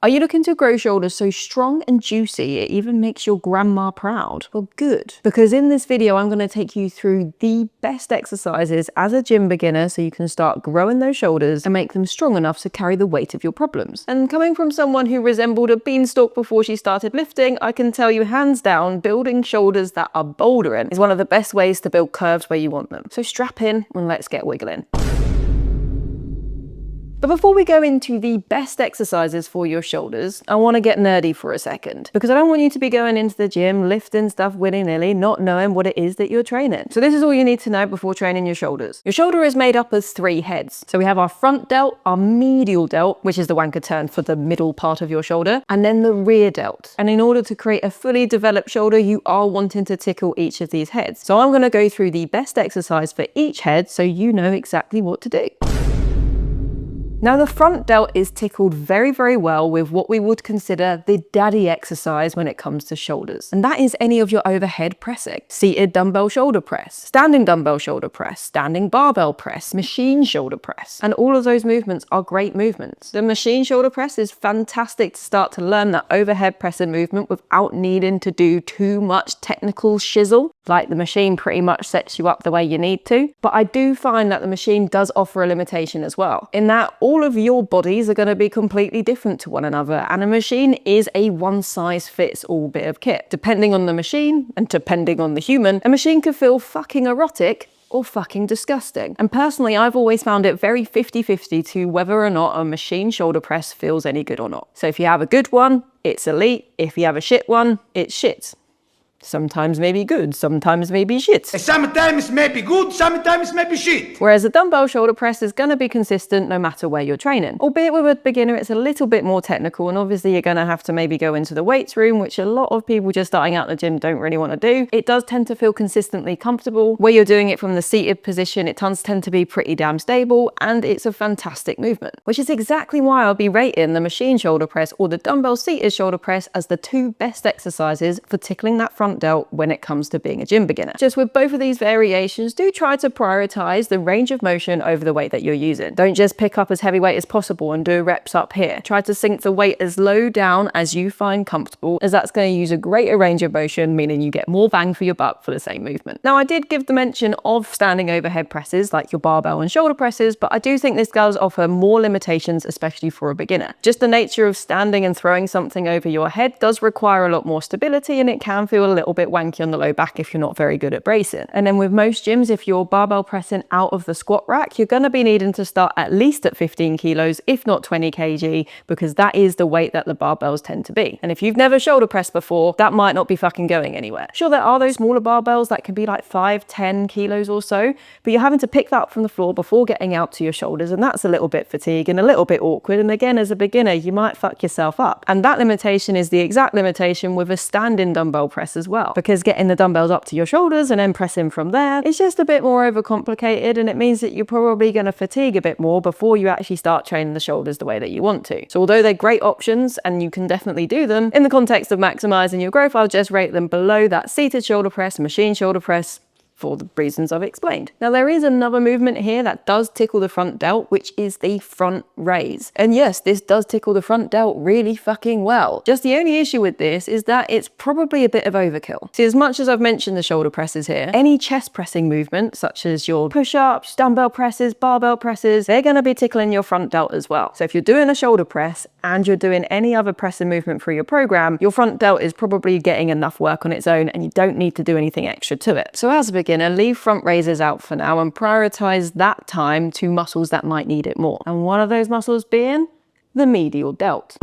Are you looking to grow shoulders so strong and juicy it even makes your grandma proud? Well, good. Because in this video, I'm going to take you through the best exercises as a gym beginner so you can start growing those shoulders and make them strong enough to carry the weight of your problems. And coming from someone who resembled a beanstalk before she started lifting, I can tell you hands down, building shoulders that are bouldering is one of the best ways to build curves where you want them. So strap in and let's get wiggling. But before we go into the best exercises for your shoulders, I want to get nerdy for a second, because I don't want you to be going into the gym, lifting stuff willy-nilly, not knowing what it is that you're training. So this is all you need to know before training your shoulders. Your shoulder is made up of 3 heads. So we have our front delt, our medial delt, which is the wanker term for the middle part of your shoulder, and then the rear delt. And in order to create a fully developed shoulder, you are wanting to tickle each of these heads. So I'm going to go through the best exercise for each head so you know exactly what to do. Now the front delt is tickled very, very well with what we would consider the daddy exercise when it comes to shoulders. And that is any of your overhead pressing. Seated dumbbell shoulder press, standing dumbbell shoulder press, standing barbell press, machine shoulder press. And all of those movements are great movements. The machine shoulder press is fantastic to start to learn that overhead pressing movement without needing to do too much technical shizzle. Like the machine pretty much sets you up the way you need to. But I do find that the machine does offer a limitation as well, in that all of your bodies are going to be completely different to one another, and a machine is a one-size-fits-all bit of kit. Depending on the machine and depending on the human, a machine could feel fucking erotic or fucking disgusting. And personally, I've always found it very 50-50 to whether or not a machine shoulder press feels any good or not. So if you have a good one, it's elite. If you have a shit one, it's shit. Sometimes maybe good, sometimes maybe shit. Sometimes maybe good, sometimes maybe shit. Whereas a dumbbell shoulder press is going to be consistent no matter where you're training. Albeit with a beginner, it's a little bit more technical, and obviously you're going to have to maybe go into the weights room, which a lot of people just starting out the gym don't really want to do. It does tend to feel consistently comfortable. Where you're doing it from the seated position, it does tend to be pretty damn stable, and it's a fantastic movement. Which is exactly why I'll be rating the machine shoulder press or the dumbbell seated shoulder press as the 2 best exercises for tickling that front delt when it comes to being a gym beginner. Just with both of these variations, do try to prioritize the range of motion over the weight that you're using. Don't just pick up as heavy weight as possible and do reps up here. Try to sink the weight as low down as you find comfortable, as that's going to use a greater range of motion, meaning you get more bang for your buck for the same movement. Now, I did give the mention of standing overhead presses like your barbell and shoulder presses, but I do think this does offer more limitations, especially for a beginner. Just the nature of standing and throwing something over your head does require a lot more stability, and it can feel a little bit wanky on the low back if you're not very good at bracing. And then with most gyms, if you're barbell pressing out of the squat rack, you're going to be needing to start at least at 15 kilos, if not 20 kg, because that is the weight that the barbells tend to be. And if you've never shoulder pressed before, that might not be fucking going anywhere. Sure, there are those smaller barbells that can be like 5-10 kilos or so, but you're having to pick that up from the floor before getting out to your shoulders, and that's a little bit fatiguing and a little bit awkward. And again, as a beginner, you might fuck yourself up. And that limitation is the exact limitation with a standing dumbbell press as well, because getting the dumbbells up to your shoulders and then pressing from there, it's just a bit more overcomplicated, and it means that you're probably going to fatigue a bit more before you actually start training the shoulders the way that you want to. So although they're great options and you can definitely do them, in the context of maximizing your growth, I'll just rate them below that seated shoulder press, machine shoulder press, for the reasons I've explained. Now there is another movement here that does tickle the front delt, which is the front raise. And yes, this does tickle the front delt really fucking well. Just the only issue with this is that it's probably a bit of overkill. See, as much as I've mentioned the shoulder presses here, any chest pressing movement, such as your push-ups, dumbbell presses, barbell presses, they're gonna be tickling your front delt as well. So if you're doing a shoulder press and you're doing any other pressing movement for your program, your front delt is probably getting enough work on its own and you don't need to do anything extra to it. So as a beginner, leave front raises out for now and prioritize that time to muscles that might need it more. And one of those muscles being the medial delt.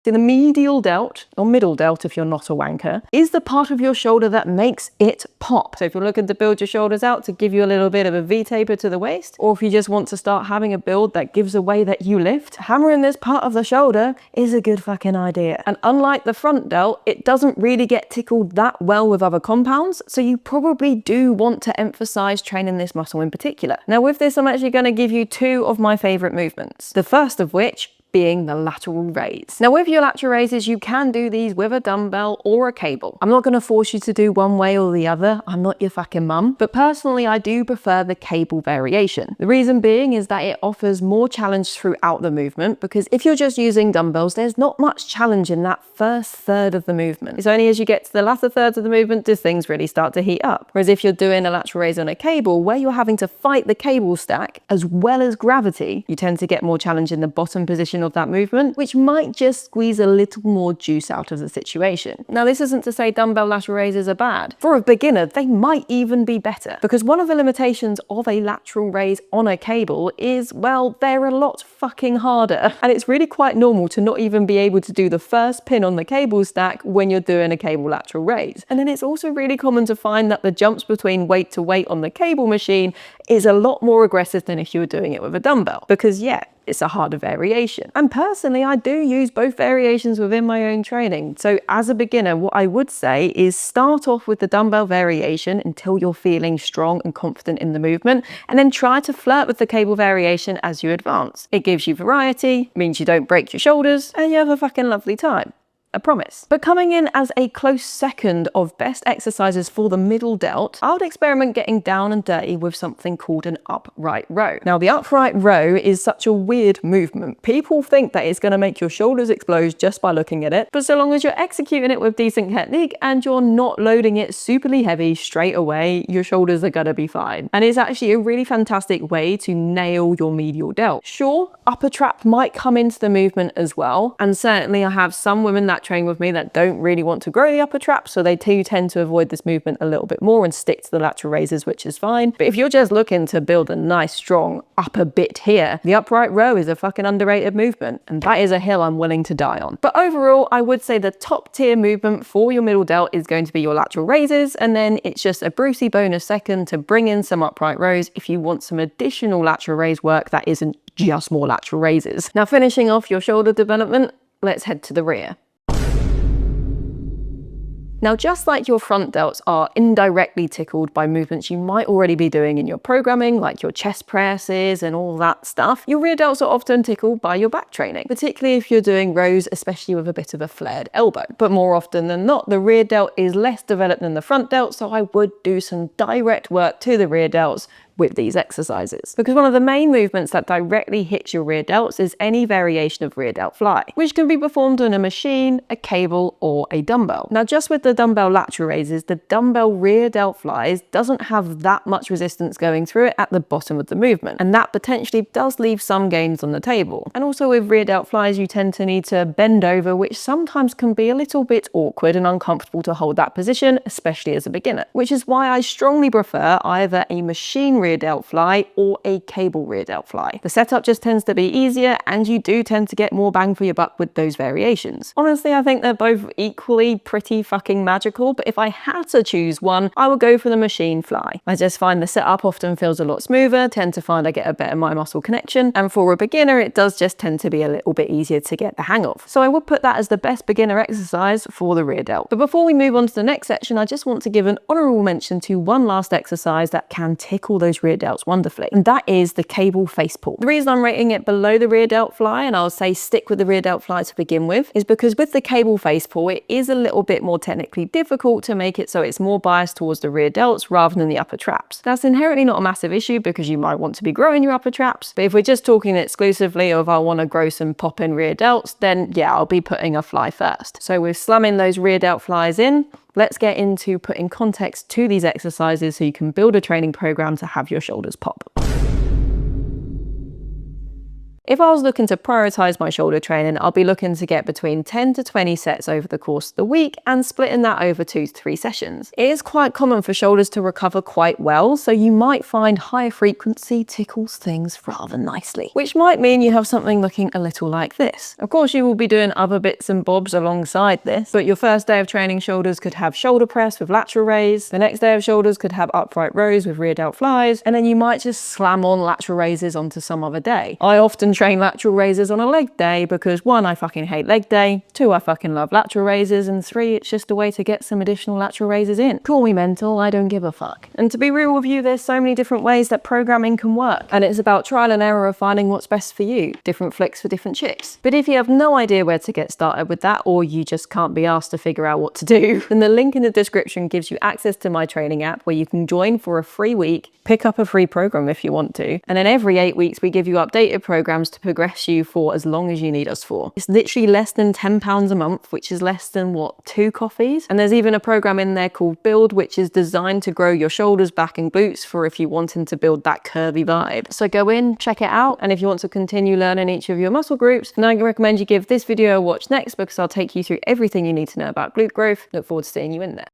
See, the medial delt, or middle delt if you're not a wanker, is the part of your shoulder that makes it pop. So if you're looking to build your shoulders out to give you a little bit of a V-taper to the waist, or if you just want to start having a build that gives away that you lift, hammering this part of the shoulder is a good fucking idea. And unlike the front delt, it doesn't really get tickled that well with other compounds, so you probably do want to emphasize training this muscle in particular. Now with this, I'm actually going to give you 2 of my favorite movements. The first of which being the lateral raise. Now with your lateral raises, you can do these with a dumbbell or a cable. I'm not going to force you to do one way or the other. I'm not your fucking mum. But personally, I do prefer the cable variation. The reason being is that it offers more challenge throughout the movement, because if you're just using dumbbells, there's not much challenge in that first third of the movement. It's only as you get to the latter thirds of the movement do things really start to heat up. Whereas if you're doing a lateral raise on a cable, where you're having to fight the cable stack as well as gravity, you tend to get more challenge in the bottom position of that movement, which might just squeeze a little more juice out of the situation. Now, this isn't to say dumbbell lateral raises are bad. For a beginner, they might even be better, because one of the limitations of a lateral raise on a cable is, well, they're a lot fucking harder. And it's really quite normal to not even be able to do the first pin on the cable stack when you're doing a cable lateral raise. And then it's also really common to find that the jumps between weight to weight on the cable machine is a lot more aggressive than if you were doing it with a dumbbell, because yeah, it's a harder variation. And personally, I do use both variations within my own training. So as a beginner, what I would say is start off with the dumbbell variation until you're feeling strong and confident in the movement, and then try to flirt with the cable variation as you advance. It gives you variety, means you don't break your shoulders, and you have a fucking lovely time. I promise. But coming in as a close second of best exercises for the middle delt, I would experiment getting down and dirty with something called an upright row. Now, the upright row is such a weird movement. People think that it's going to make your shoulders explode just by looking at it, but so long as you're executing it with decent technique and you're not loading it superly heavy straight away, your shoulders are going to be fine. And it's actually a really fantastic way to nail your medial delt. Sure, upper trap might come into the movement as well, and certainly I have some women that train with me that don't really want to grow the upper trap, so they do tend to avoid this movement a little bit more and stick to the lateral raises, which is fine. But if you're just looking to build a nice strong upper bit here, the upright row is a fucking underrated movement, and that is a hill I'm willing to die on. But overall, I would say the top tier movement for your middle delt is going to be your lateral raises, and then it's just a Brucey bonus second to bring in some upright rows if you want some additional lateral raise work that isn't just more lateral raises. Now, finishing off your shoulder development, let's head to the rear. Now, just like your front delts are indirectly tickled by movements you might already be doing in your programming, like your chest presses and all that stuff, your rear delts are often tickled by your back training, particularly if you're doing rows, especially with a bit of a flared elbow. But more often than not, the rear delt is less developed than the front delt, so I would do some direct work to the rear delts with these exercises. Because one of the main movements that directly hits your rear delts is any variation of rear delt fly, which can be performed on a machine, a cable, or a dumbbell. Now, just with the dumbbell lateral raises, the dumbbell rear delt flies doesn't have that much resistance going through it at the bottom of the movement, and that potentially does leave some gains on the table. And also with rear delt flies, you tend to need to bend over, which sometimes can be a little bit awkward and uncomfortable to hold that position, especially as a beginner, which is why I strongly prefer either a machine rear delt fly or a cable rear delt fly. The setup just tends to be easier, and you do tend to get more bang for your buck with those variations. Honestly, I think they're both equally pretty fucking magical, but if I had to choose one, I would go for the machine fly. I just find the setup often feels a lot smoother, tend to find I get a better mind-muscle connection, and for a beginner, it does just tend to be a little bit easier to get the hang of. So I would put that as the best beginner exercise for the rear delt. But before we move on to the next section, I just want to give an honorable mention to one last exercise that can tickle those rear delts wonderfully, and that is the cable face pull. The reason I'm rating it below the rear delt fly, and I'll say stick with the rear delt fly to begin with, is because with the cable face pull, it is a little bit more technically difficult to make it so it's more biased towards the rear delts rather than the upper traps. That's inherently not a massive issue because you might want to be growing your upper traps, but if we're just talking exclusively of I want to grow some pop-in rear delts, then yeah, I'll be putting a fly first. So with slamming those rear delt flies in, let's get into putting context to these exercises so you can build a training program to have your shoulders pop. If I was looking to prioritize my shoulder training, I'll be looking to get between 10 to 20 sets over the course of the week and splitting that over 2 to 3 sessions. It is quite common for shoulders to recover quite well, so you might find higher frequency tickles things rather nicely, which might mean you have something looking a little like this. Of course, you will be doing other bits and bobs alongside this, but your first day of training shoulders could have shoulder press with lateral raise, the next day of shoulders could have upright rows with rear delt flies, and then you might just slam on lateral raises onto some other day. I often even train lateral raises on a leg day because 1, I fucking hate leg day, 2, I fucking love lateral raises, and 3, it's just a way to get some additional lateral raises in. Call me mental, I don't give a fuck. And to be real with you, there's so many different ways that programming can work, and it's about trial and error of finding what's best for you. Different flicks for different chicks. But if you have no idea where to get started with that, or you just can't be asked to figure out what to do, then the link in the description gives you access to my training app where you can join for a free week, pick up a free program if you want to, and then every 8 weeks we give you updated programs to progress you for as long as you need us for. It's literally less than £10 a month, which is less than, what, 2 coffees? And there's even a program in there called Build, which is designed to grow your shoulders, back and glutes for if you're wanting to build that curvy vibe. So go in, check it out, and if you want to continue learning each of your muscle groups, then I recommend you give this video a watch next because I'll take you through everything you need to know about glute growth. Look forward to seeing you in there.